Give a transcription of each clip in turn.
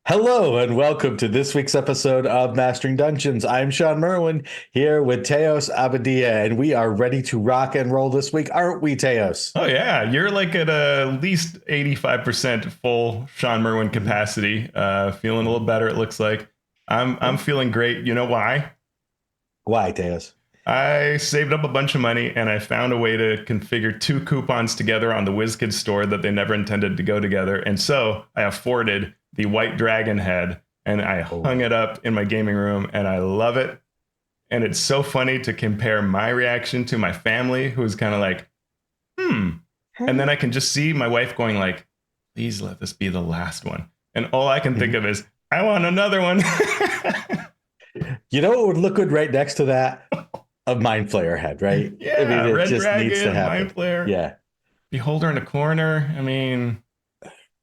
Hello and welcome to this week's episode of Mastering Dungeons. I'm Shawn Merwin here with Teos Abadia, and we are ready to rock and roll this week, aren't we, Teos? Oh yeah, you're like at least 85% full Shawn Merwin capacity. Feeling a little better, it looks like. I'm feeling great. You know why? Why, Teos? I saved up a bunch of money and I found a way to configure two coupons together on the WizKids store that they never intended to go together. And so I afforded the white dragon head and I hung it up in my gaming room and I love it. And it's so funny to compare my reaction to my family, who's kind of like, and then I can just see my wife going like, please let this be the last one. And all I can think of is, I want another one. You know what would look good right next to that? A Mind Flayer head, right? Yeah, I mean, Red just Dragon, needs to happen. Mind Flayer. Yeah. Beholder in a corner. I mean,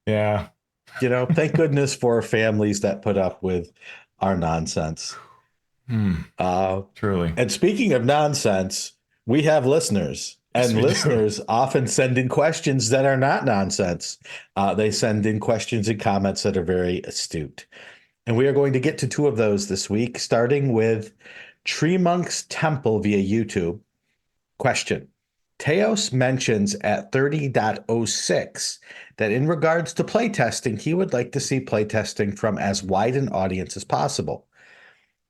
yeah. You know, thank goodness for families that put up with our nonsense. Truly. And speaking of nonsense, we have listeners. And listeners often send in questions that are not nonsense. They send in questions and comments that are very astute. And we are going to get to two of those this week, starting with Tree Monk's Temple via YouTube. Question. Teos mentions at 30.06 that in regards to playtesting, he would like to see playtesting from as wide an audience as possible.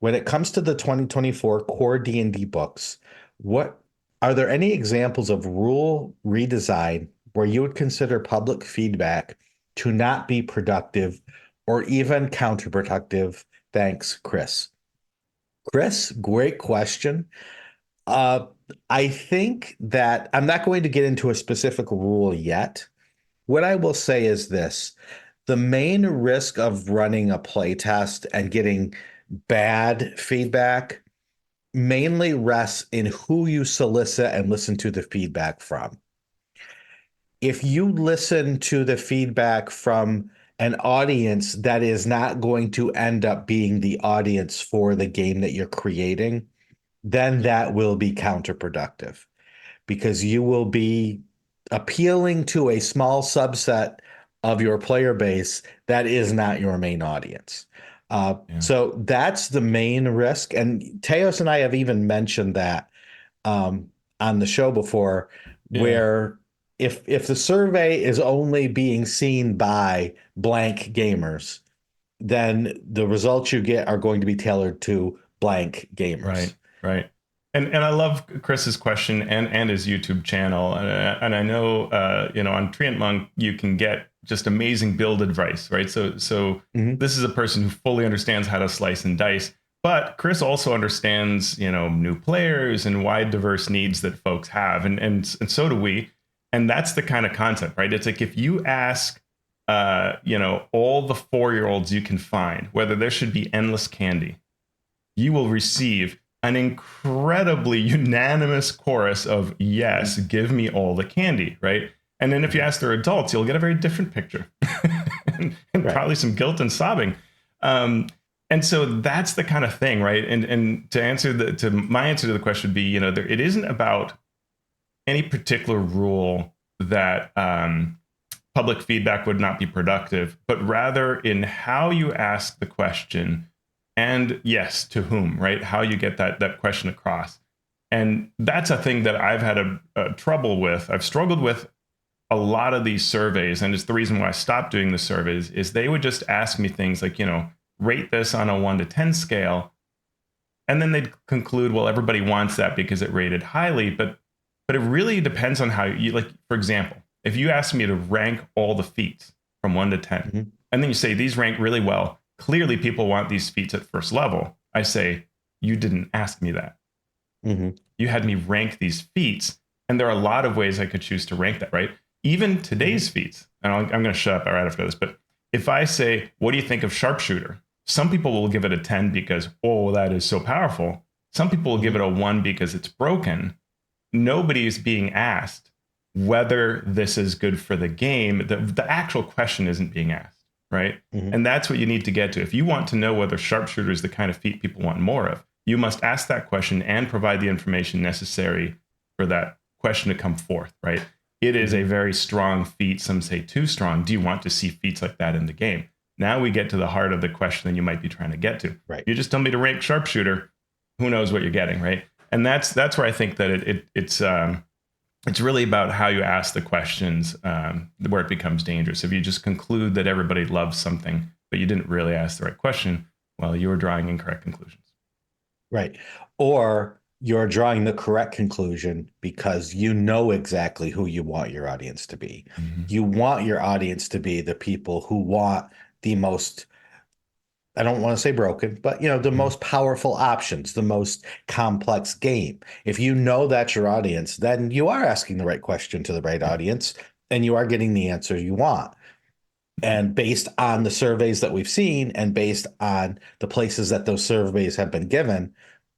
When it comes to the 2024 core D&D books, are there any examples of rule redesign where you would consider public feedback to not be productive or even counterproductive? Thanks, Chris. Chris, great question. I think that I'm not going to get into a specific rule yet. What I will say is this. The main risk of running a playtest and getting bad feedback mainly rests in who you solicit and listen to the feedback from. If you listen to the feedback from an audience that is not going to end up being the audience for the game that you're creating, then that will be counterproductive because you will be appealing to a small subset of your player base that is not your main audience. So that's the main risk. And Teos and I have even mentioned that on the show before, where if the survey is only being seen by blank gamers, then the results you get are going to be tailored to blank gamers. Right. And I love Chris's question and his YouTube channel. And I know, on Tree Monk, you can get just amazing build advice, right? So This is a person who fully understands how to slice and dice. But Chris also understands, new players and wide diverse needs that folks have. And so do we. And that's the kind of concept, right? It's like if you ask, all the 4-year-olds you can find, whether there should be endless candy, you will receive an incredibly unanimous chorus of yes, give me all the candy, right? And then if you ask their adults, you'll get a very different picture and probably some guilt and sobbing. And so that's the kind of thing, right? And to answer my answer to the question would be, it isn't about any particular rule that public feedback would not be productive, but rather in how you ask the question. And yes, to whom, right? How you get that question across. And that's a thing that I've had a trouble with. I've struggled with a lot of these surveys. And it's the reason why I stopped doing the surveys is they would just ask me things like, rate this on a 1 to 10 scale. And then they'd conclude, well, everybody wants that because it rated highly. But it really depends on how you, like, for example, if you ask me to rank all the feats from 1 to 10, and then you say these rank really well, clearly people want these feats at first level. I say, you didn't ask me that. You had me rank these feats. And there are a lot of ways I could choose to rank that, right? Even today's feats, and I'm going to shut up right after this, but if I say, what do you think of Sharpshooter? Some people will give it a 10 because, oh, that is so powerful. Some people will give it a 1 because it's broken. Nobody's being asked whether this is good for the game. The actual question isn't being asked. Right. And that's what you need to get to. If you want to know whether Sharpshooter is the kind of feat people want more of, you must ask that question and provide the information necessary for that question to come forth. Right. It is a very strong feat. Some say too strong. Do you want to see feats like that in the game? Now we get to the heart of the question that you might be trying to get to. Right. You just tell me to rank sharpshooter. Who knows what you're getting, right? And that's where I think that it's really about how you ask the questions, where it becomes dangerous. If you just conclude that everybody loves something, but you didn't really ask the right question, well, you were drawing incorrect conclusions. Right. Or you're drawing the correct conclusion because you know exactly who you want your audience to be. Mm-hmm. You want your audience to be the people who want the most, I don't want to say broken, but the Mm-hmm. most powerful options, the most complex game. If you know that's your audience, then you are asking the right question to the right audience and you are getting the answer you want. And based on the surveys that we've seen and based on the places that those surveys have been given,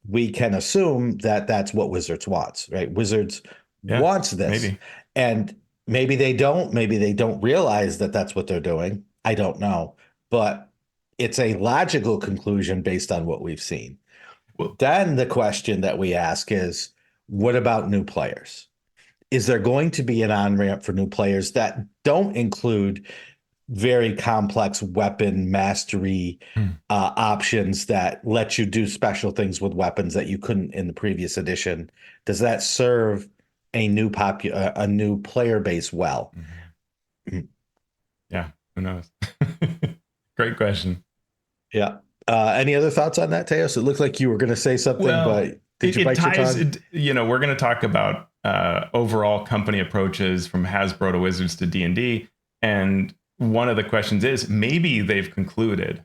we can assume that that's what Wizards wants, right? Wizards wants this. Maybe. And maybe they don't realize that that's what they're doing. I don't know. But it's a logical conclusion based on what we've seen. Well, Then the question that we ask is, what about new players? Is there going to be an on-ramp for new players that don't include very complex weapon mastery options that let you do special things with weapons that you couldn't in the previous edition? Does that serve a new player base well? Mm-hmm. Yeah, who knows? Great question. Yeah. Any other thoughts on that, Teos? It looked like you were going to say something, but did you bite your tongue? We're going to talk about overall company approaches from Hasbro to Wizards to D&D, and one of the questions is maybe they've concluded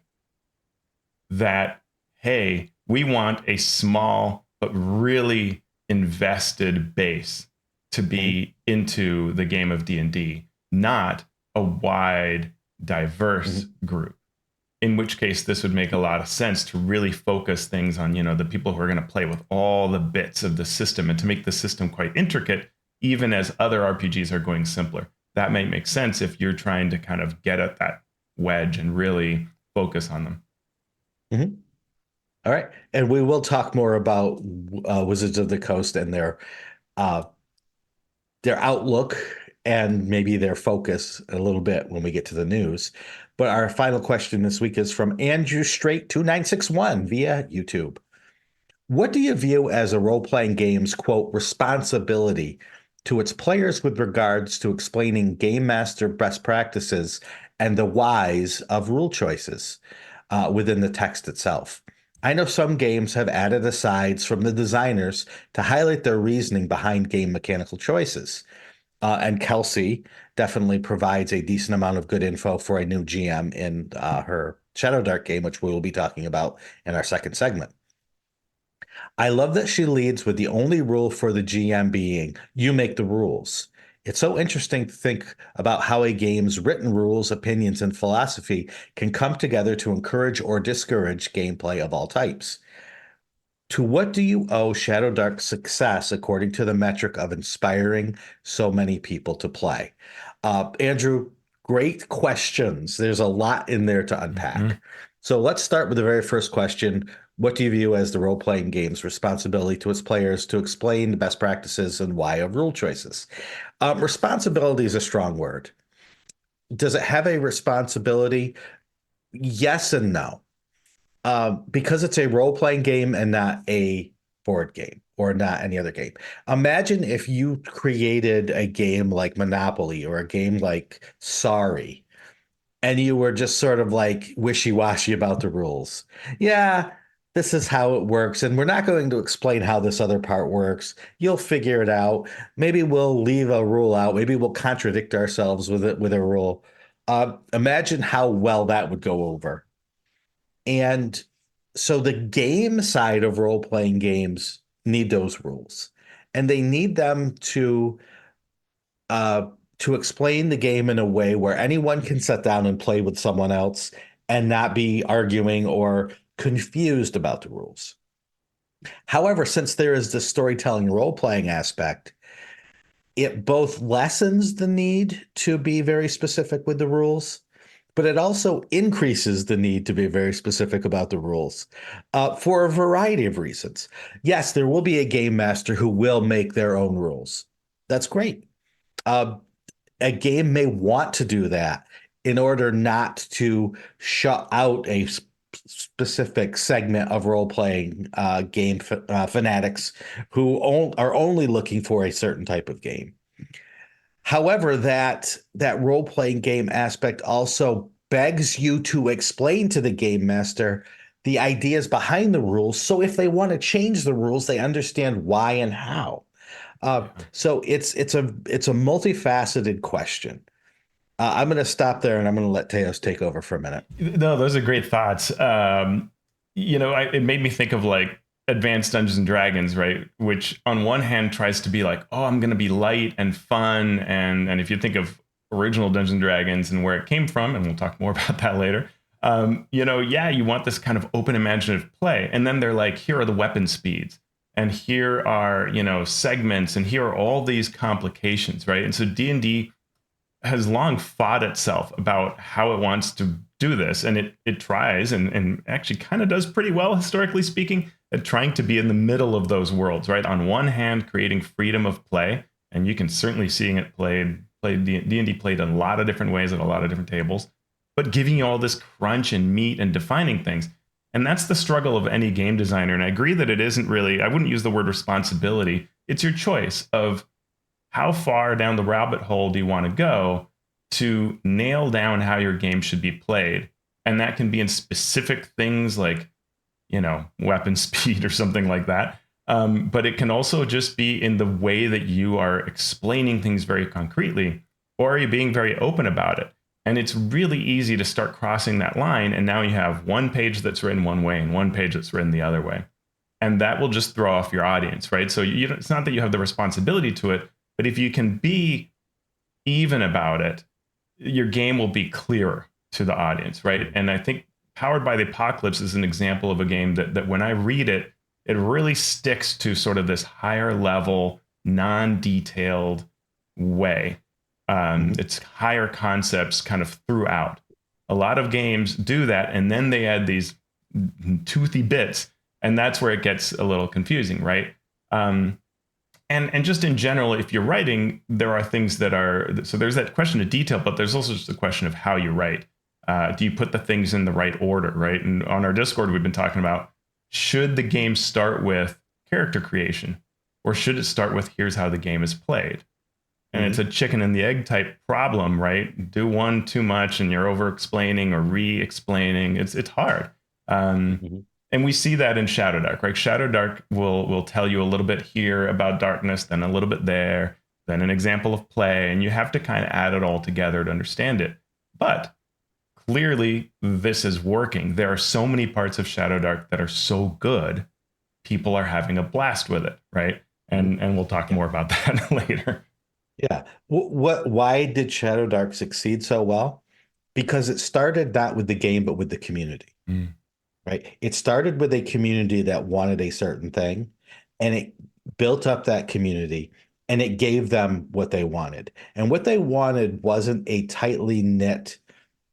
that, hey, we want a small but really invested base to be into the game of D&D, not a wide, diverse group. In which case, this would make a lot of sense to really focus things on, the people who are going to play with all the bits of the system and to make the system quite intricate, even as other RPGs are going simpler. That might make sense if you're trying to kind of get at that wedge and really focus on them. Mm-hmm. All right. And we will talk more about Wizards of the Coast and their outlook and maybe their focus a little bit when we get to the news. But our final question this week is from Andrew Straight 2961 via YouTube. What do you view as a role-playing game's, quote, responsibility to its players with regards to explaining game master best practices and the whys of rule choices within the text itself? I know some games have added asides from the designers to highlight their reasoning behind game mechanical choices. And Kelsey definitely provides a decent amount of good info for a new GM in her Shadow Dark game, which we will be talking about in our second segment. I love that she leads with the only rule for the GM being, you make the rules. It's so interesting to think about how a game's written rules, opinions, and philosophy can come together to encourage or discourage gameplay of all types. To what do you owe Shadow Dark's success according to the metric of inspiring so many people to play? Andrew, great questions. There's a lot in there to unpack. Mm-hmm. So let's start with the very first question. What do you view as the role-playing game's responsibility to its players to explain the best practices and why of rule choices? Responsibility is a strong word. Does it have a responsibility? Yes and no. Because it's a role-playing game and not a board game or not any other game. Imagine if you created a game like Monopoly or a game like Sorry, and you were just sort of like wishy-washy about the rules. Yeah, this is how it works, and we're not going to explain how this other part works. You'll figure it out. Maybe we'll leave a rule out. Maybe we'll contradict ourselves with a rule. Imagine how well that would go over. And so the game side of role-playing games need those rules, and they need them to explain the game in a way where anyone can sit down and play with someone else and not be arguing or confused about the rules. However, since there is this storytelling role-playing aspect, it both lessens the need to be very specific with the rules, but it also increases the need to be very specific about the rules for a variety of reasons. Yes, there will be a game master who will make their own rules. That's great. A game may want to do that in order not to shut out a specific segment of role-playing game fanatics who are only looking for a certain type of game. However, that role-playing game aspect also begs you to explain to the game master the ideas behind the rules, so if they want to change the rules, they understand why and how. So it's a multifaceted question. I'm going to stop there, and I'm going to let Teos take over for a minute. No, those are great thoughts. It made me think of like Advanced Dungeons and Dragons, right? Which on one hand tries to be like, oh, I'm going to be light and fun. And if you think of original Dungeons and Dragons and where it came from, and we'll talk more about that later, you want this kind of open imaginative play. And then they're like, here are the weapon speeds. And here are, segments, and here are all these complications, right? And so D&D has long fought itself about how it wants to do this. And it tries and actually kind of does pretty well, historically speaking, at trying to be in the middle of those worlds, right? On one hand, creating freedom of play. And you can certainly seeing it played D&D played in a lot of different ways at a lot of different tables, but giving you all this crunch and meat and defining things. And that's the struggle of any game designer. And I agree that it isn't really, I wouldn't use the word responsibility. It's your choice of how far down the rabbit hole do you want to go to nail down how your game should be played. And that can be in specific things like, weapon speed or something like that. But it can also just be in the way that you are explaining things very concretely, or are you being very open about it? And it's really easy to start crossing that line. And now you have one page that's written one way and one page that's written the other way. And that will just throw off your audience, right? So it's not that you have the responsibility to it, but if you can be even about it, your game will be clearer to the audience, right? And I think Powered by the Apocalypse is an example of a game that when I read it, it really sticks to sort of this higher level, non-detailed way. It's higher concepts kind of throughout. A lot of games do that, and then they add these toothy bits, and that's where it gets a little confusing, right? And just in general, if you're writing, there are things that are, so there's that question of detail, but there's also just a question of how you write. Do you put the things in the right order, right? And on our Discord, we've been talking about, should the game start with character creation, or should it start with here's how the game is played? And it's a chicken and the egg type problem, right? Do one too much and you're over explaining or re-explaining. It's hard. And we see that in Shadow Dark, right? Shadow Dark will tell you a little bit here about darkness, then a little bit there, then an example of play, and you have to kind of add it all together to understand it. But clearly, this is working. There are so many parts of Shadow Dark that are so good, people are having a blast with it, right? And we'll talk more about that later. Yeah. Why did Shadow Dark succeed so well? Because it started not with the game, but with the community. Right? It started with a community that wanted a certain thing, and it built up that community, and it gave them what they wanted. And what they wanted wasn't a tightly knit,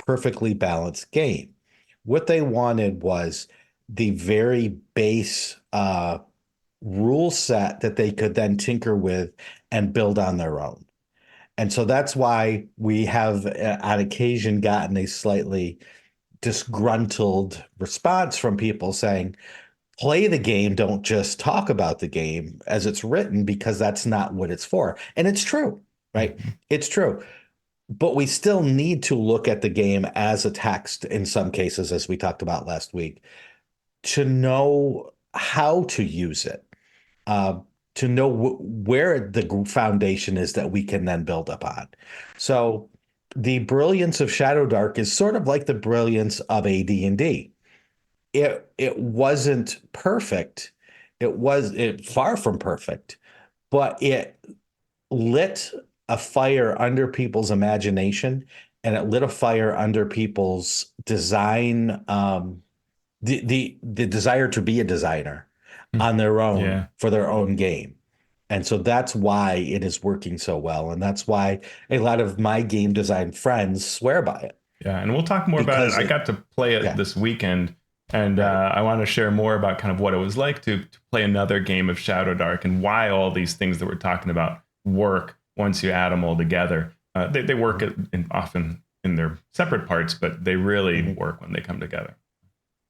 perfectly balanced game. What they wanted was the very base rule set that they could then tinker with and build on their own. And so that's why we have on occasion gotten a slightly disgruntled response from people saying, play the game, don't just talk about the game as it's written, because that's not what it's for. And it's true, right? It's true. But we still need to look at the game as a text in some cases, as we talked about last week, to know how to use it, to know where the foundation is that we can then build upon. So the brilliance of Shadow Dark is sort of like the brilliance of AD&D. It wasn't perfect. It far from perfect, but it lit a fire under people's imagination, and it lit a fire under people's design, the desire to be a designer on their own for their own game. And so that's why it is working so well. And that's why a lot of my game design friends swear by it. Yeah. And we'll talk more about it. I got to play it this weekend, and I want to share more about kind of what it was like to play another game of Shadow Dark, and why all these things that we're talking about work once you add them all together. They work in often in their separate parts, but they really work when they come together.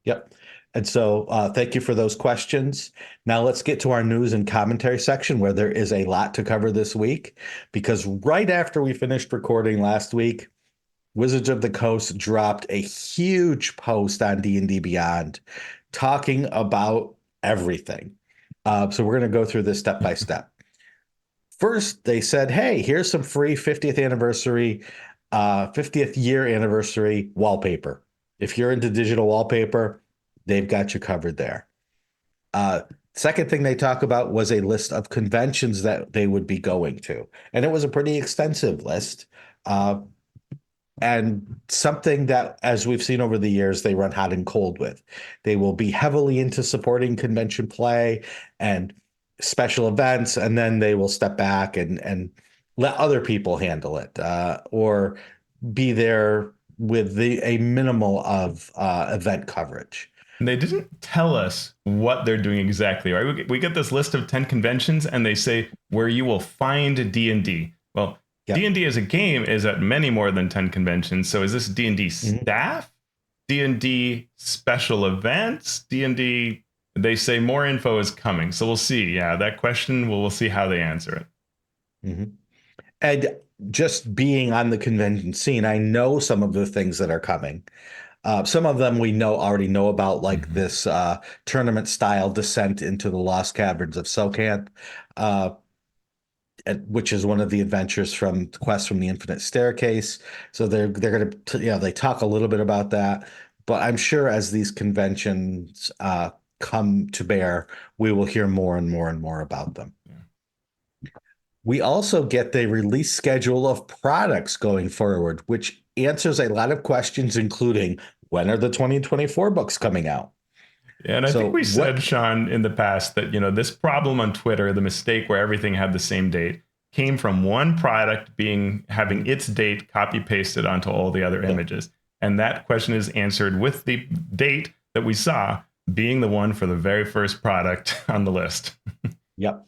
Yep. And so thank you for those questions. Now let's get to our news and commentary section, where there is a lot to cover this week, because right after we finished recording last week, Wizards of the Coast dropped a huge post on D&D Beyond talking about everything. So we're going to go through this step by step. First, they said, hey, here's some free 50th year anniversary wallpaper. If you're into digital wallpaper, they've got you covered there. Second thing they talk about was a list of conventions that they would be going to. And it was a pretty extensive list. And something that, as we've seen over the years, they run hot and cold with. They will be heavily into supporting convention play and special events, and then they will step back and let other people handle it, or be there with a minimal of event coverage. And they didn't tell us what they're doing exactly, right? We get this list of 10 conventions, and they say where you will find D&D. Well, yep. D&D as a game is at many more than 10 conventions. So is this D&D staff? D&D special events? D&D, they say more info is coming. So we'll see. Yeah, that question, we'll see how they answer it. And just being on the convention scene, I know some of the things that are coming. Some of them we already know about, like this tournament style descent into the Lost Caverns of Sokant, which is one of the adventures from Quest from the Infinite Staircase. So they're going to, they talk a little bit about that, but I'm sure as these conventions come to bear, we will hear more and more and more about them. Yeah. We also get the release schedule of products going forward, which answers a lot of questions, including when are the 2024 books coming out? Yeah, and I think we said, Shawn, in the past that, this problem on Twitter, the mistake where everything had the same date, came from one product having its date copy pasted onto all the other images. And that question is answered with the date that we saw being the one for the very first product on the list. Yep.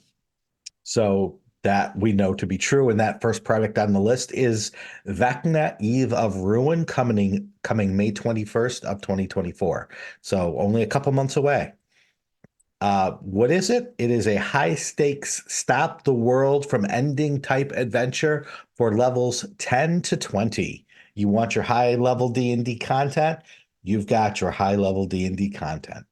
So that we know to be true. And that first product on the list is Vecna Eve of Ruin, coming May 21st of 2024. So only a couple months away. What is it? It is a high stakes, stop the world from ending type adventure for levels 10 to 20. You want your high level D&D content? You've got your high level D&D content.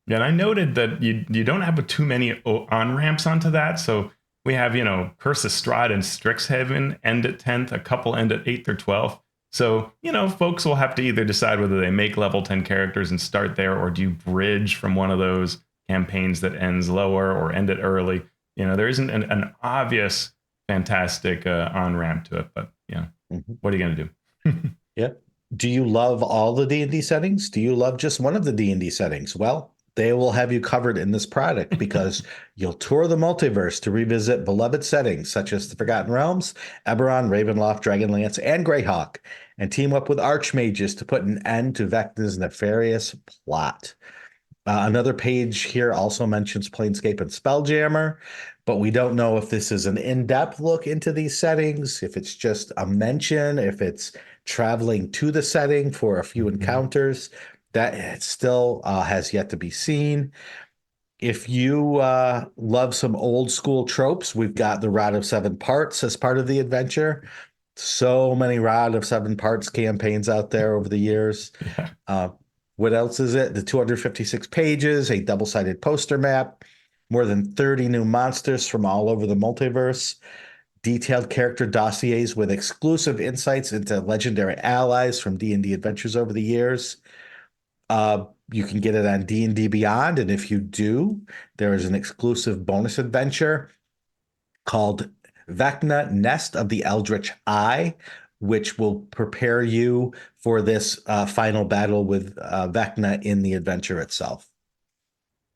Yeah, and I noted that you don't have too many on-ramps onto that. So we have, Curse of Strahd and Strixhaven end at 10th, a couple end at 8th or 12th. So, folks will have to either decide whether they make level 10 characters and start there, or do you bridge from one of those campaigns that ends lower or end it early. There isn't an obvious, fantastic on-ramp to it, but, what are you going to do? Yeah. Do you love all the D&D settings? Do you love just one of the D&D settings? Well, they will have you covered in this product, because you'll tour the multiverse to revisit beloved settings such as the Forgotten Realms, Eberron, Ravenloft, Dragonlance, and Greyhawk, and team up with archmages to put an end to Vecna's nefarious plot. Another page here also mentions Planescape and Spelljammer, but we don't know if this is an in-depth look into these settings, if it's just a mention, if it's traveling to the setting for a few encounters. That still has yet to be seen. If you love some old school tropes, we've got the Rod of Seven Parts as part of the adventure. So many Rod of Seven Parts campaigns out there over the years. Yeah. What else is it? The 256 pages, a double-sided poster map, more than 30 new monsters from all over the multiverse, detailed character dossiers with exclusive insights into legendary allies from D&D adventures over the years. You can get it on D&D Beyond, and if you do, there is an exclusive bonus adventure called Vecna Nest of the Eldritch Eye, which will prepare you for this final battle with Vecna in the adventure itself.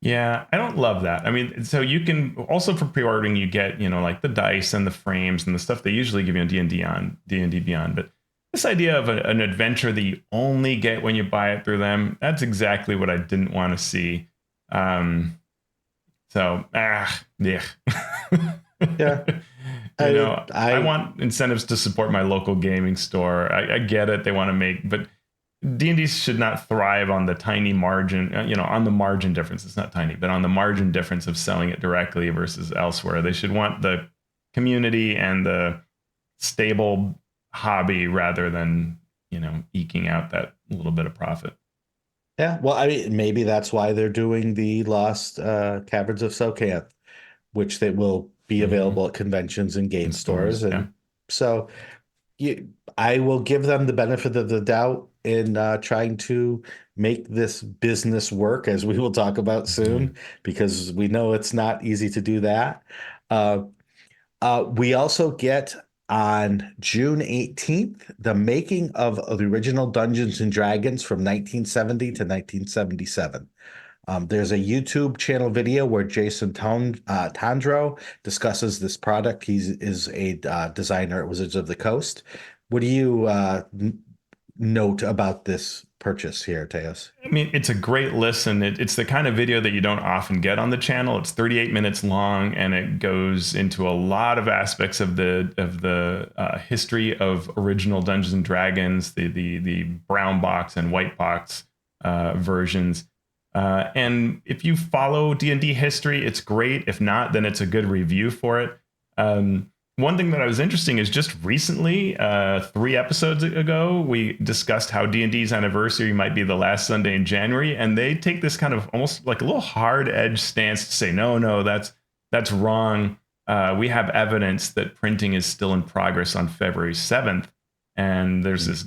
Yeah, I don't love that. I mean, so you can also, for pre-ordering, you get, like the dice and the frames and the stuff they usually give you on D&D Beyond, but this idea of an adventure that you only get when you buy it through them, that's exactly what I didn't want to see. Yeah. Yeah. I want incentives to support my local gaming store. I get it. They want to make, but D&D should not thrive on the tiny margin, on the margin difference. It's not tiny, but on the margin difference of selling it directly versus elsewhere. They should want the community and the stable hobby rather than, eking out that little bit of profit. Yeah, well, I mean, maybe that's why they're doing the Lost Caverns of Socan, which they will be available at conventions and game stores. And so I will give them the benefit of the doubt in trying to make this business work, as we will talk about soon, because we know it's not easy to do that. We also get on June 18th, the making of the original Dungeons and Dragons from 1970 to 1977. There's a YouTube channel video where Jason Tondro discusses this product. He is a designer at Wizards of the Coast. What do you note about this purchase here, Teos? I mean, it's a great listen. It's the kind of video that you don't often get on the channel. It's 38 minutes long, and it goes into a lot of aspects of the history of original Dungeons and Dragons, the brown box and white box versions. And if you follow D&D history, it's great. If not, then it's a good review for it. One thing that I was interesting is just recently, 3 episodes ago, we discussed how D&D's anniversary might be the last Sunday in January, and they take this kind of almost like a little hard edge stance to say, no, that's wrong. We have evidence that printing is still in progress on February 7th, and there's this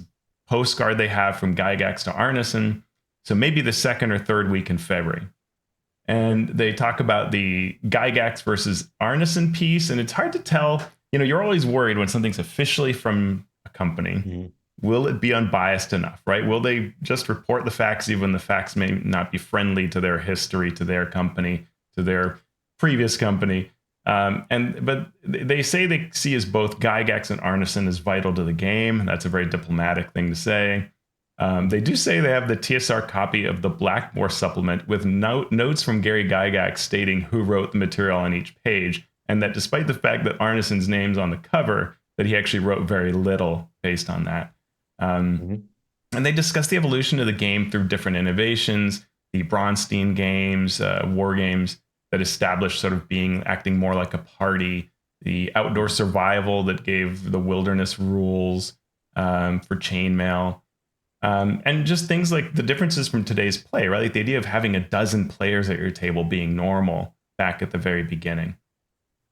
postcard they have from Gygax to Arneson, so maybe the 2nd or 3rd week in February. And they talk about the Gygax versus Arneson piece, and it's hard to tell. You're always worried when something's officially from a company. Will it be unbiased enough, right? Will they just report the facts even when the facts may not be friendly to their history, to their company, to their previous company? But they say they see as both Gygax and Arneson as vital to the game. That's a very diplomatic thing to say. They do say they have the TSR copy of the Blackmore supplement with notes from Gary Gygax stating who wrote the material on each page, and that despite the fact that Arneson's name's on the cover, that he actually wrote very little based on that. And they discuss the evolution of the game through different innovations, the Bronstein games, war games that established sort of acting more like a party, the outdoor survival that gave the wilderness rules for chainmail. And just things like the differences from today's play, right? Like the idea of having a dozen players at your table being normal back at the very beginning.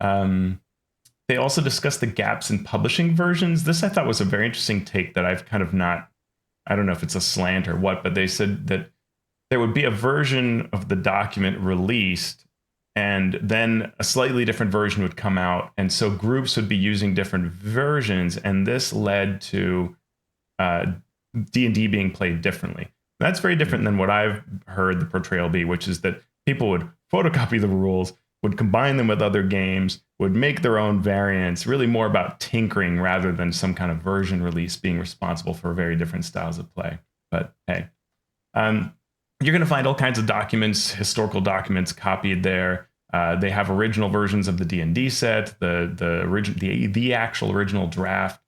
They also discussed the gaps in publishing versions. This I thought was a very interesting take that I've kind of I don't know if it's a slant or what, but they said that there would be a version of the document released and then a slightly different version would come out. And so groups would be using different versions. And this led to D&D being played differently. That's very different than what I've heard the portrayal be, which is that people would photocopy the rules, would combine them with other games, would make their own variants, really more about tinkering rather than some kind of version release being responsible for very different styles of play. But hey, you're going to find all kinds of documents, historical documents copied there. They have original versions of the D&D set, the actual original draft,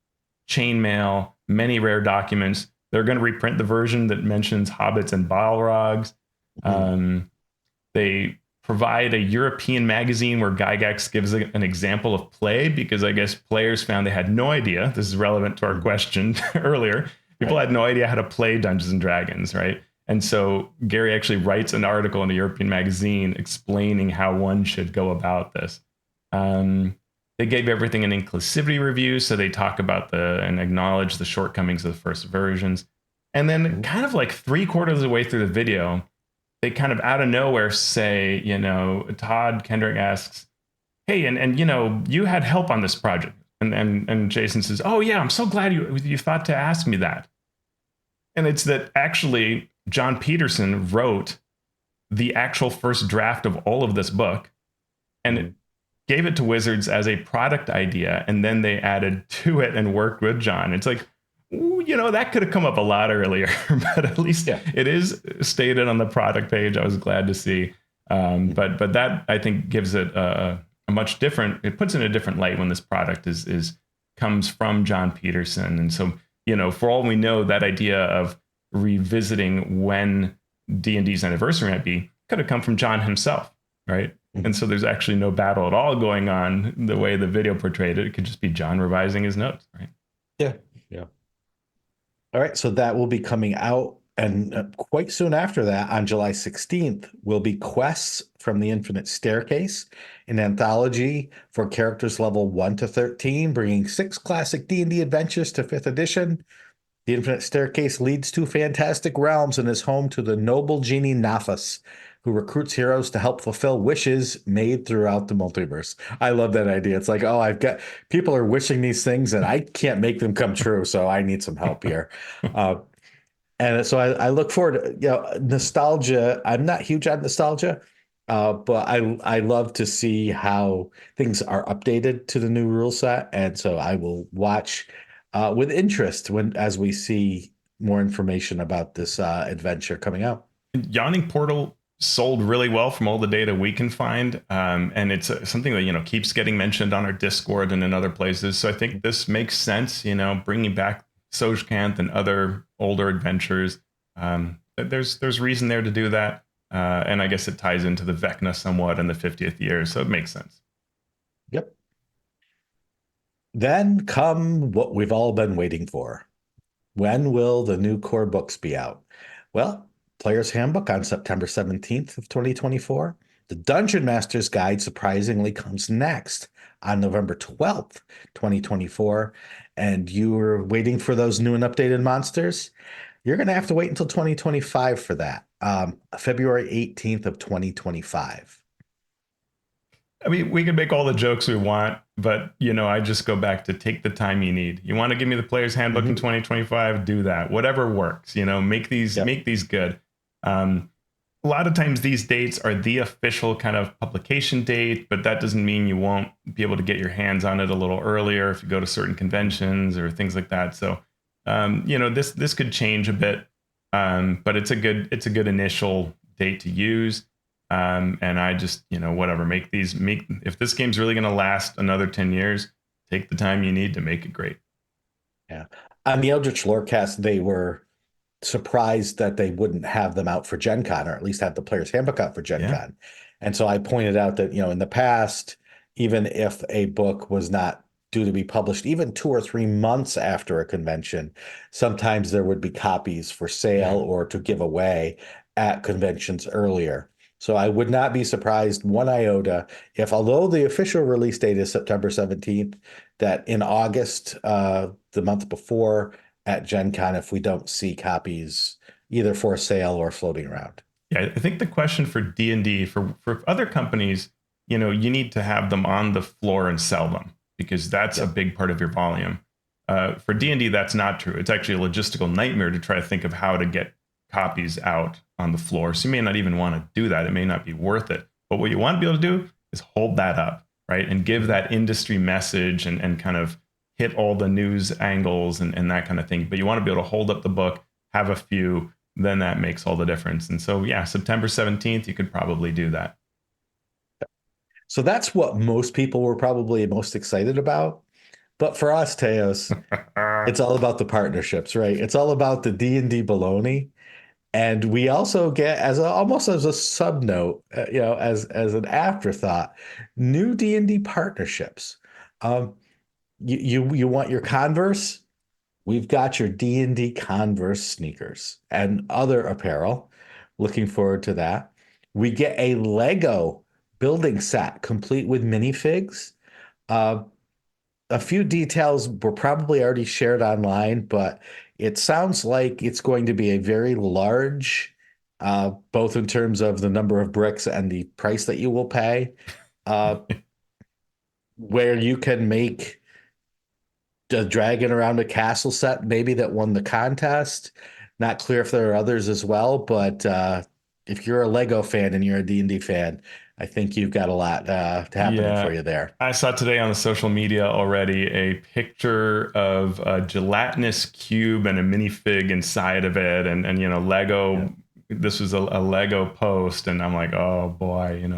chainmail, many rare documents. They're going to reprint the version that mentions hobbits and Balrogs. They provide a European magazine where Gygax gives an example of play, because I guess players found they had no idea. This is relevant to our question earlier. People had no idea how to play Dungeons and Dragons, right? And so Gary actually writes an article in a European magazine explaining how one should go about this. They gave everything an inclusivity review, so they talk about and acknowledge the shortcomings of the first versions. And then kind of like 3/4 of the way through the video, they kind of out of nowhere say, Todd Kendrick asks, hey, and you had help on this project. And Jason says, oh yeah, I'm so glad you thought to ask me that. And it's that actually John Peterson wrote the actual first draft of all of this book and gave it to Wizards as a product idea. And then they added to it and worked with John. It's like, that could have come up a lot earlier, but at least it is stated on the product page. I was glad to see. But that, I think, gives it a a much different, it puts in a different light when this product is comes from John Peterson. And so, for all we know, that idea of revisiting when D&D's anniversary might be could have come from John himself, right? Mhm. And so there's actually no battle at all going on the way the video portrayed it. It could just be John revising his notes, right? Yeah. Yeah. All right. So that will be coming out. And quite soon after that, on July 16th, will be Quests from the Infinite Staircase, an anthology for characters level 1 to 13, bringing 6 classic D&D adventures to 5th edition. The Infinite Staircase leads to fantastic realms and is home to the noble genie Naphis, who recruits heroes to help fulfill wishes made throughout the multiverse. I love that idea. It's like, oh, I've got people are wishing these things and I can't make them come true, so I need some help here. Uh, and so I look forward to, nostalgia. I'm not huge on nostalgia, but I love to see how things are updated to the new rule set. And so I will watch with interest as we see more information about this adventure coming out. Yawning Portal sold really well from all the data we can find. And it's something that, keeps getting mentioned on our Discord and in other places. So I think this makes sense, bringing back Sojkanth and other older adventures. There's reason there to do that. And I guess it ties into the Vecna somewhat in the 50th year. So it makes sense. Yep. Then come what we've all been waiting for. When will the new core books be out? Well, Player's Handbook on September 17th of 2024. The Dungeon Master's Guide surprisingly comes next on November 12th, 2024. And you were waiting for those new and updated monsters? You're going to have to wait until 2025 for that. February 18th of 2025. I mean, we can make all the jokes we want, but I just go back to take the time you need. You want to give me the player's handbook in 2025? Do that. Whatever works. Make these good. A lot of times these dates are the official kind of publication date, but that doesn't mean you won't be able to get your hands on it a little earlier if you go to certain conventions or things like that. So, this could change a bit, but it's a good initial date to use. And I just, whatever, if this game's really going to last another 10 years, take the time you need to make it great. Yeah. On the Eldritch Lorecast, they were surprised that they wouldn't have them out for Gen Con, or at least have the player's handbook out for Gen Con. And so I pointed out that, in the past, even if a book was not due to be published even 2 or 3 months after a convention, sometimes there would be copies for sale or to give away at conventions earlier. So I would not be surprised one iota if, although the official release date is September 17th, that in August, the month before at Gen Con, if we don't see copies either for sale or floating around. Yeah, I think the question for D&D, for other companies, you need to have them on the floor and sell them, because that's a big part of your volume. For D&D, that's not true. It's actually a logistical nightmare to try to think of how to get copies out on the floor. So you may not even want to do that. It may not be worth it. But what you want to be able to do is hold that up, right? And give that industry message and kind of hit all the news angles and that kind of thing. But you want to be able to hold up the book, have a few, then that makes all the difference. And so, September 17th, you could probably do that. So that's what most people were probably most excited about. But for us, Teos, it's all about the partnerships, right? It's all about the D&D baloney. And we also get almost as a sub note, as an afterthought, new D&D partnerships. You want your Converse? We've got your D&D Converse sneakers and other apparel. Looking forward to that. We get a Lego building set complete with minifigs. A few details were probably already shared online, but it sounds like it's going to be a very large, both in terms of the number of bricks and the price that you will pay, where you can make a dragon around a castle set, maybe that won the contest. Not clear if there are others as well, but if you're a Lego fan and you're a D&D fan, I think you've got a lot happening for you there. I saw today on the social media already a picture of a gelatinous cube and a minifig inside of it, and Lego. Yeah. This was a Lego post, and I'm like, oh boy,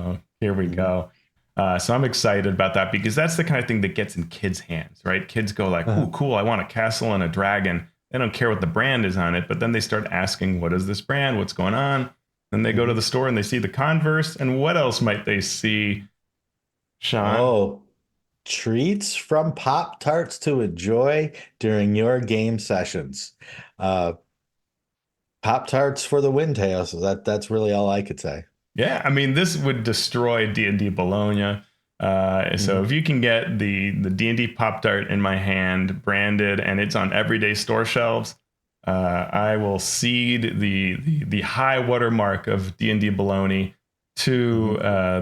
here we go. So I'm excited about that because that's the kind of thing that gets in kids' hands, right? Kids go like, "Ooh, cool! I want a castle and a dragon." They don't care what the brand is on it, but then they start asking, "What is this brand? What's going on?" Then they go to the store and they see the Converse, and what else might they see, Shawn? Oh, treats from Pop-Tarts to enjoy during your game sessions. Uh, Pop-Tarts for the win, Teos. That's really all I could say. Yeah, I mean, this would destroy D&D Bologna. So if you can get the D&D Pop Tart in my hand, branded, and it's on everyday store shelves, I will cede the high watermark of D&D Bologna to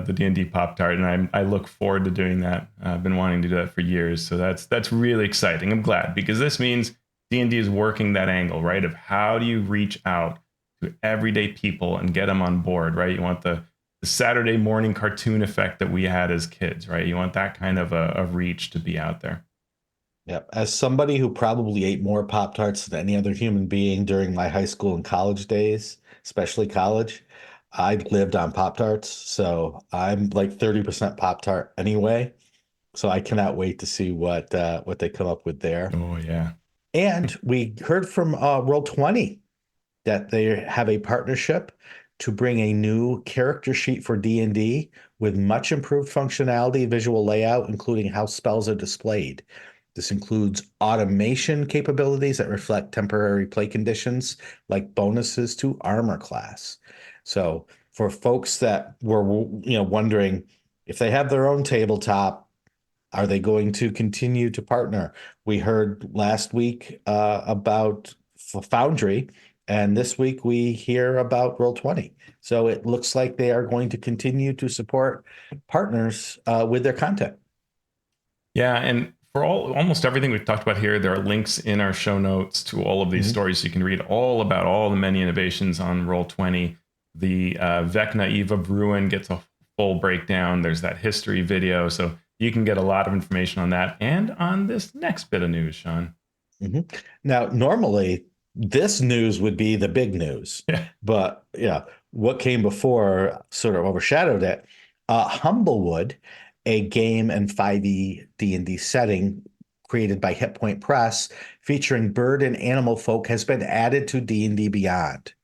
the D&D Pop Tart, and I look forward to doing that. I've been wanting to do that for years, so that's really exciting. I'm glad because this means D&D is working that angle, right? Of how do you reach out to everyday people and get them on board, right? You want the Saturday morning cartoon effect that we had as kids, right? You want that kind of a reach to be out there. Yep. As somebody who probably ate more Pop-Tarts than any other human being during my high school and college days, especially college, I lived on Pop-Tarts. So I'm like 30% Pop-Tart anyway. So I cannot wait to see what they come up with there. Oh yeah. And we heard from Roll20 that they have a partnership to bring a new character sheet for D&D with much improved functionality, visual layout, including how spells are displayed. This includes automation capabilities that reflect temporary play conditions, like bonuses to armor class. So for folks that were wondering if they have their own tabletop, are they going to continue to partner? We heard last week about Foundry, and this week we hear about Roll20. So it looks like they are going to continue to support partners with their content. Yeah, and for almost everything we've talked about here, there are links in our show notes to all of these stories. So you can read all about all the many innovations on Roll20. The Vecna Eve of Ruin gets a full breakdown. There's that history video. So you can get a lot of information on that and on this next bit of news, Shawn. Now, normally this news would be the big news, Yeah. but what came before sort of overshadowed it. Humblewood, a game and 5e D&D setting created by Hit Point Press, featuring bird and animal folk, has been added to D&D Beyond.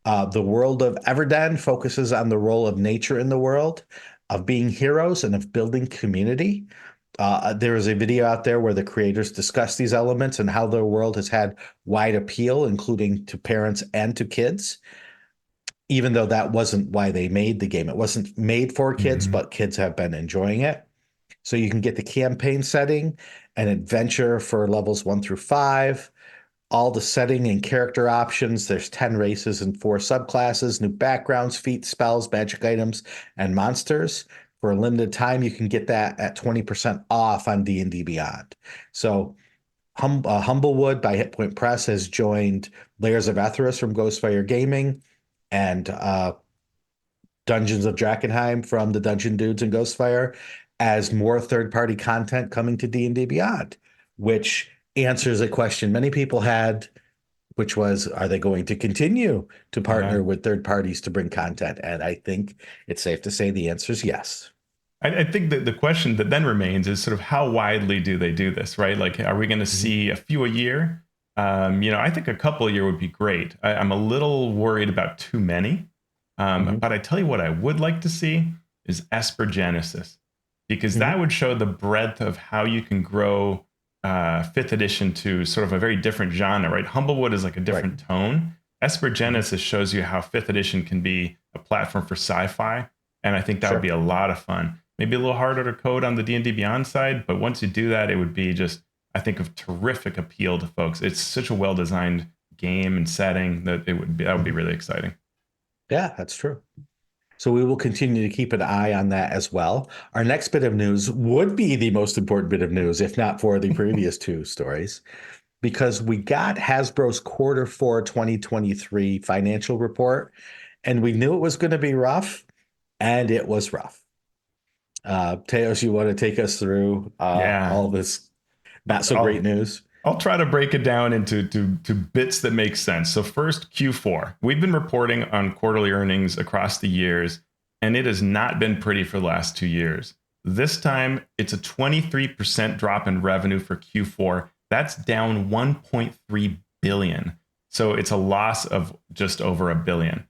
The world of Everden focuses on the role of nature in the world, of being heroes, and of building community. There is a video out there where the creators discuss these elements and how their world has had wide appeal, including to parents and to kids, even though that wasn't why they made the game. It wasn't made for kids, but kids have been enjoying it. So you can get the campaign setting and adventure for levels 1 through 5, all the setting and character options. There's 10 races and 4 subclasses, new backgrounds, feats, spells, magic items, and monsters. For a limited time, you can get that at 20% off on D&D Beyond. So Humblewood by Hit Point Press has joined Layers of Ethos from Ghostfire Gaming and Dungeons of Drakkenheim from the Dungeon Dudes and Ghostfire as more third-party content coming to D&D Beyond, which answers a question many people had, which was, are they going to continue to partner with third parties to bring content? And I think it's safe to say the answer is yes. I think that the question that then remains is sort of how widely do they do this, right? Like, are we going to see a few a year? I think a couple a year would be great. I'm a little worried about too many. But I tell you what I would like to see is Esper Genesis, because that would show the breadth of how you can grow 5th edition to sort of a very different genre, right? Humblewood is like a different tone. Esper Genesis shows you how 5th edition can be a platform for sci-fi. And I think that would be a lot of fun. Maybe a little harder to code on the D&D Beyond side, but once you do that, it would be just, I think, of terrific appeal to folks. It's such a well-designed game and setting that that would be really exciting. Yeah, that's true. So we will continue to keep an eye on that as well. Our next bit of news would be the most important bit of news, if not for the previous two stories, because we got Hasbro's Q4 2023 financial report, and we knew it was going to be rough, and it was rough. Teos, you want to take us through all this not so great news? I'll try to break it down into bits that make sense. So first, Q4. We've been reporting on quarterly earnings across the years, and it has not been pretty for the last 2 years. This time, it's a 23% drop in revenue for Q4. That's down 1.3 billion. So it's a loss of just over $1 billion.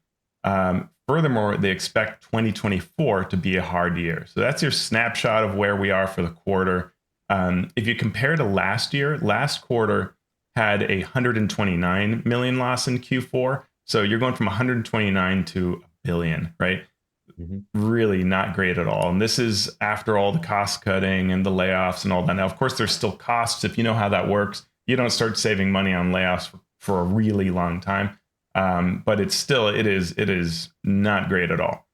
Furthermore, they expect 2024 to be a hard year. So that's your snapshot of where we are for the quarter. If you compare to last year, last quarter had a 129 million loss in Q4. So you're going from 129 to $1 billion, right? Really not great at all. And this is after all the cost cutting and the layoffs and all that. Now, of course, there's still costs. If you know how that works, you don't start saving money on layoffs for a really long time. But it is not great at all.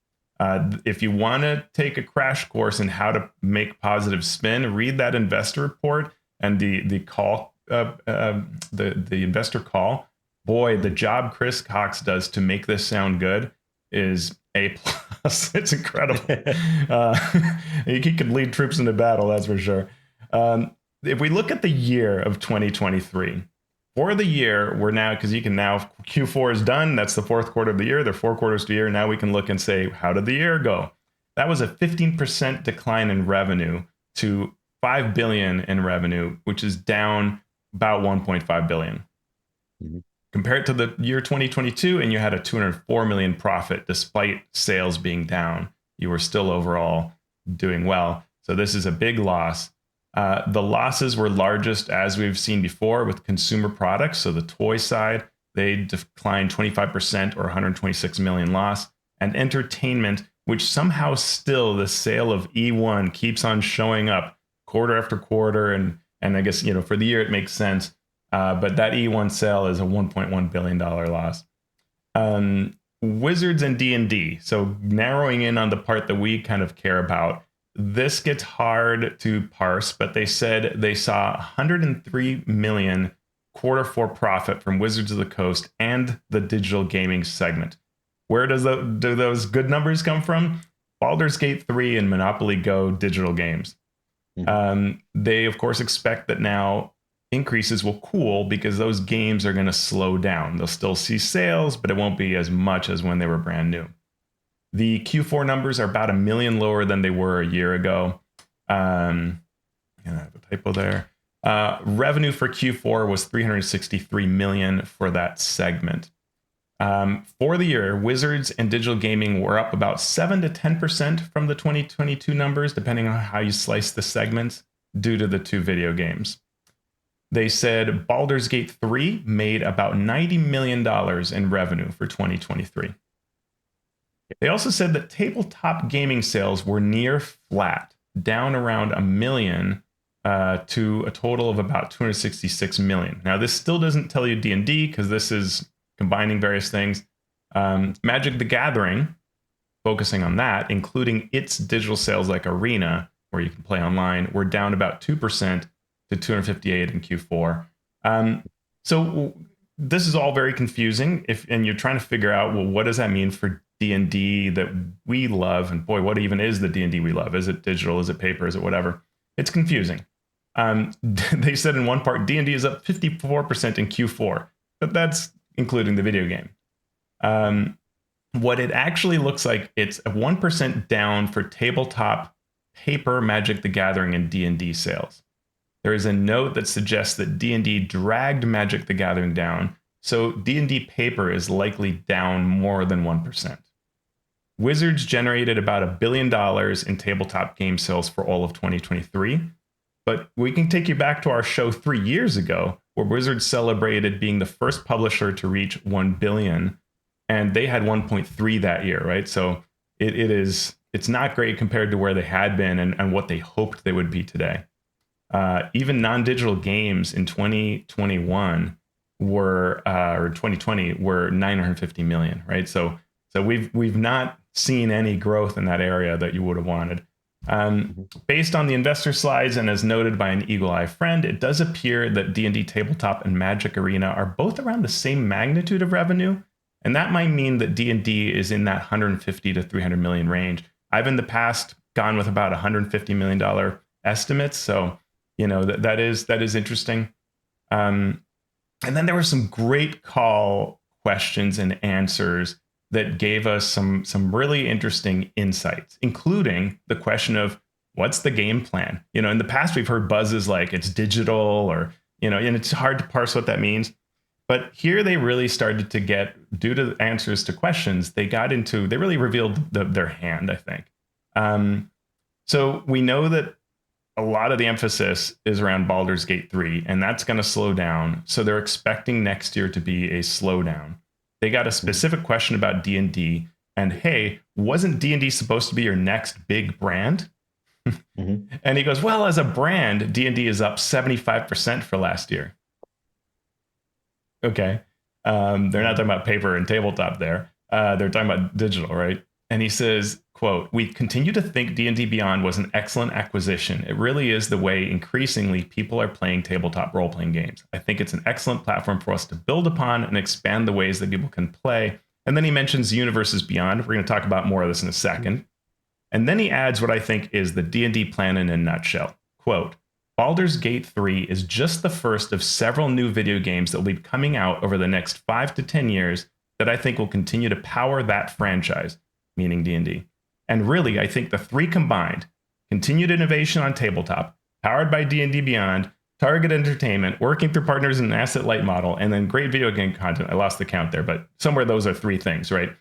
If you want to take a crash course in how to make positive spin, read that investor report and the call, the investor call. Boy, the job Chris Cox does to make this sound good is A+. It's incredible. He could lead troops into battle, that's for sure. If we look at the year of 2023, for the year, we're now, because you can now, Q4 is done. That's the fourth quarter of the year. There are 4 quarters to the year. Now we can look and say, how did the year go? That was a 15% decline in revenue to $5 billion in revenue, which is down about $1.5 billion. Compared to the year 2022, and you had a $204 million profit despite sales being down, you were still overall doing well. So this is a big loss. The losses were largest, as we've seen before, with consumer products. So the toy side, they declined 25% or 126 million loss. And entertainment, which somehow still the sale of E1 keeps on showing up quarter after quarter. And I guess, for the year, it makes sense. But that E1 sale is a $1.1 billion loss. Wizards and D&D. So narrowing in on the part that we kind of care about. This gets hard to parse, but they said they saw 103 million Q4 profit from Wizards of the Coast and the digital gaming segment. Where do those good numbers come from? Baldur's Gate 3 and Monopoly Go digital games. They, of course, expect that now increases will cool because those games are going to slow down. They'll still see sales, but it won't be as much as when they were brand new. The Q4 numbers are about $1 million lower than they were a year ago. I have a typo there. Revenue for Q4 was $363 million for that segment. For the year, Wizards and digital gaming were up about 7 to 10% from the 2022 numbers, depending on how you slice the segments, due to the 2 video games. They said Baldur's Gate 3 made about $90 million in revenue for 2023. They also said that tabletop gaming sales were near flat, down around 1 million to a total of about 266 million. Now, this still doesn't tell you D&D because this is combining various things. Magic the Gathering, focusing on that, including its digital sales like Arena, where you can play online, were down about 2% to 258 in Q4. So this is all very confusing. And you're trying to figure out, well, what does that mean for D&D that we love? And boy, what even is the D&D we love? Is it digital? Is it paper? Is it whatever? It's confusing. They said in one part, D&D is up 54% in Q4, but that's including the video game. What it actually looks like, it's a 1% down for tabletop paper Magic the Gathering and D&D sales. There is a note that suggests that D&D dragged Magic the Gathering down, so D&D paper is likely down more than 1%. Wizards generated about $1 billion in tabletop game sales for all of 2023, but we can take you back to our show 3 years ago, where Wizards celebrated being the first publisher to reach 1 billion, and they had 1.3 that year, right? So it's not great compared to where they had been and what they hoped they would be today. Even non-digital games in 2021 or 2020 were 950 million, right? So we've not seen any growth in that area that you would have wanted. Based on the investor slides and as noted by an eagle eye friend, it does appear that D&D Tabletop and Magic Arena are both around the same magnitude of revenue, and that might mean that D&D is in that 150 to 300 million range. I've in the past gone with about $150 million estimates, so that is interesting. And then there were some great call questions and answers that gave us some really interesting insights, including the question of What's the game plan? In the past, we've heard buzzes like it's digital or, and it's hard to parse what that means. But here they really started to get, due to answers to questions, they really revealed their hand, I think. So we know that a lot of the emphasis is around Baldur's Gate 3, and that's going to slow down. So they're expecting next year to be a slowdown. They got a specific question about D&D, and hey, wasn't D&D supposed to be your next big brand? Mm-hmm. And he goes, well, as a brand, D&D is up 75% for last year. Okay. They're not talking about paper and tabletop there. They're talking about digital, right? And he says, quote, we continue to think D&D Beyond was an excellent acquisition. It really is the way increasingly people are playing tabletop role-playing games. I think it's an excellent platform for us to build upon and expand the ways that people can play. And then he mentions Universes Beyond. We're going to talk about more of this in a second. And then he adds what I think is the D&D plan in a nutshell. Quote, Baldur's Gate 3 is just the first of several new video games that will be coming out over the next 5 to 10 years that I think will continue to power that franchise, meaning D&D. And really, I think the three combined, continued innovation on tabletop, powered by D&D Beyond, target entertainment, working through partners in an asset-light model, and then great video game content. I lost the count there, but somewhere those are three things, right?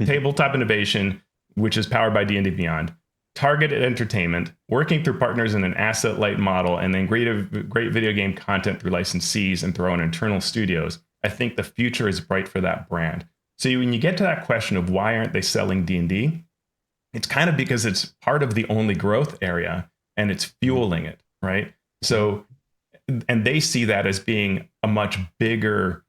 Tabletop innovation, which is powered by D&D Beyond, targeted entertainment, working through partners in an asset-light model, and then great video game content through licensees and through our own internal studios. I think the future is bright for that brand. So when you get to that question of why aren't they selling D&D, it's kind of because it's part of the only growth area and it's fueling it, right? So, and they see that as being a much bigger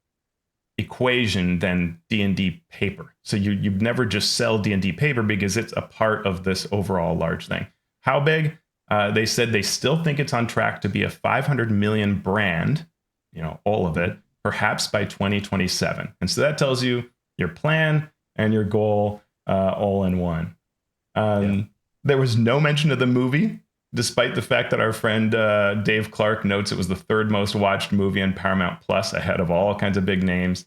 equation than D&D paper. So you'd never just sell D&D paper because it's a part of this overall large thing. How big? They said they still think it's on track to be a 500 million brand, all of it, perhaps by 2027. And so that tells you your plan and your goal all in one. There was no mention of the movie, despite the fact that our friend Dave Clark notes it was the third most watched movie on Paramount Plus, ahead of all kinds of big names.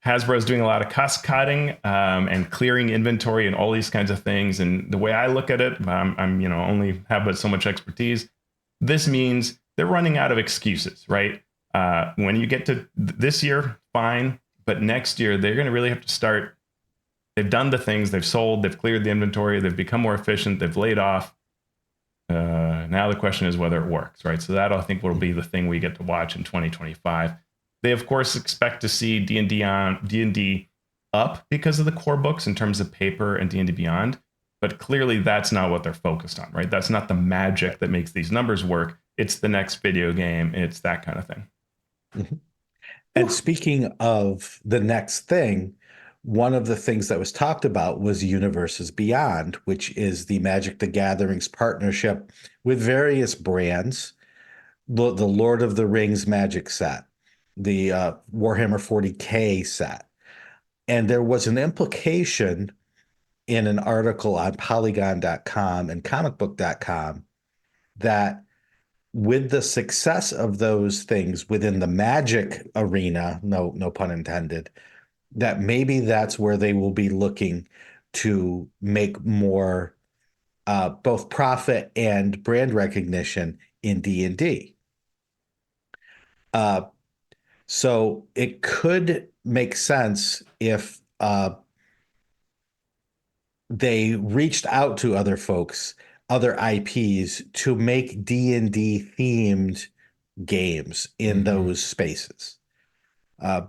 Hasbro is doing a lot of cost cutting and clearing inventory and all these kinds of things. And the way I look at it, I'm only have but so much expertise. This means they're running out of excuses, right? When you get to this year, fine, but next year they're going to really have to start. They've done the things, they've sold, they've cleared the inventory, they've become more efficient, they've laid off. Now the question is whether it works, right? So that I think will be the thing we get to watch in 2025. They of course expect to see D&D up because of the core books in terms of paper and D&D Beyond, but clearly that's not what they're focused on, right? That's not the magic that makes these numbers work. It's the next video game. It's that kind of thing. Mm-hmm. And speaking of the next thing, one of the things that was talked about was Universes Beyond, which is the Magic the Gathering's partnership with various brands, the Lord of the Rings Magic set, the Warhammer 40K set. And there was an implication in an article on Polygon.com and comicbook.com that with the success of those things within the Magic arena, no pun intended, that maybe that's where they will be looking to make more both profit and brand recognition in D&D. So it could make sense if they reached out to other folks, other IPs, to make D&D themed games in those spaces.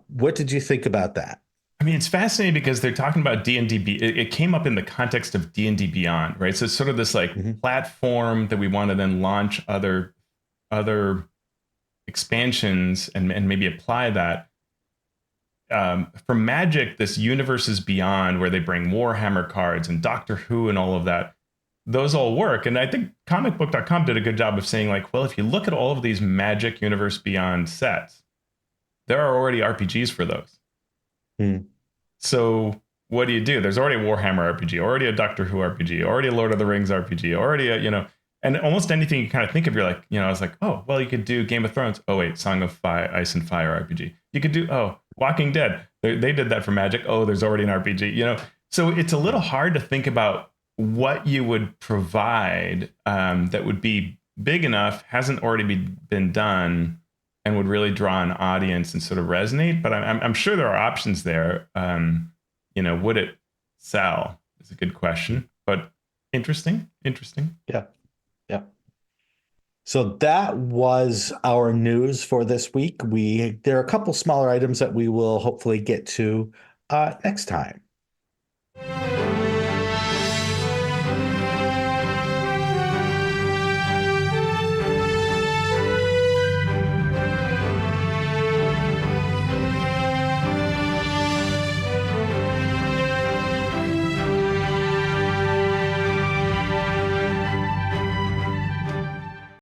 What did you think about that? I mean, it's fascinating because they're talking about D&D. It came up in the context of D&D Beyond, right? So it's sort of this platform that we want to then launch other expansions and maybe apply that. For Magic, this Universes Beyond, where they bring Warhammer cards and Doctor Who and all of that, those all work. And I think comicbook.com did a good job of saying, well, if you look at all of these Magic Universe Beyond sets, there are already RPGs for those. So what do? There's already a Warhammer RPG, already a Doctor Who RPG, already a Lord of the Rings RPG, already a, and almost anything you kind of think of, you're like, I was like, oh, well, you could do Game of Thrones. Oh, wait, Song of Ice and Fire RPG. You could do, Walking Dead. They did that for Magic. Oh, there's already an RPG, So it's a little hard to think about what you would provide that would be big enough, hasn't already been done, and would really draw an audience and sort of resonate. But I'm sure there are options there. Would it sell? Is a good question, but interesting. Yeah. Yeah. So that was our news for this week. There are a couple smaller items that we will hopefully get to next time.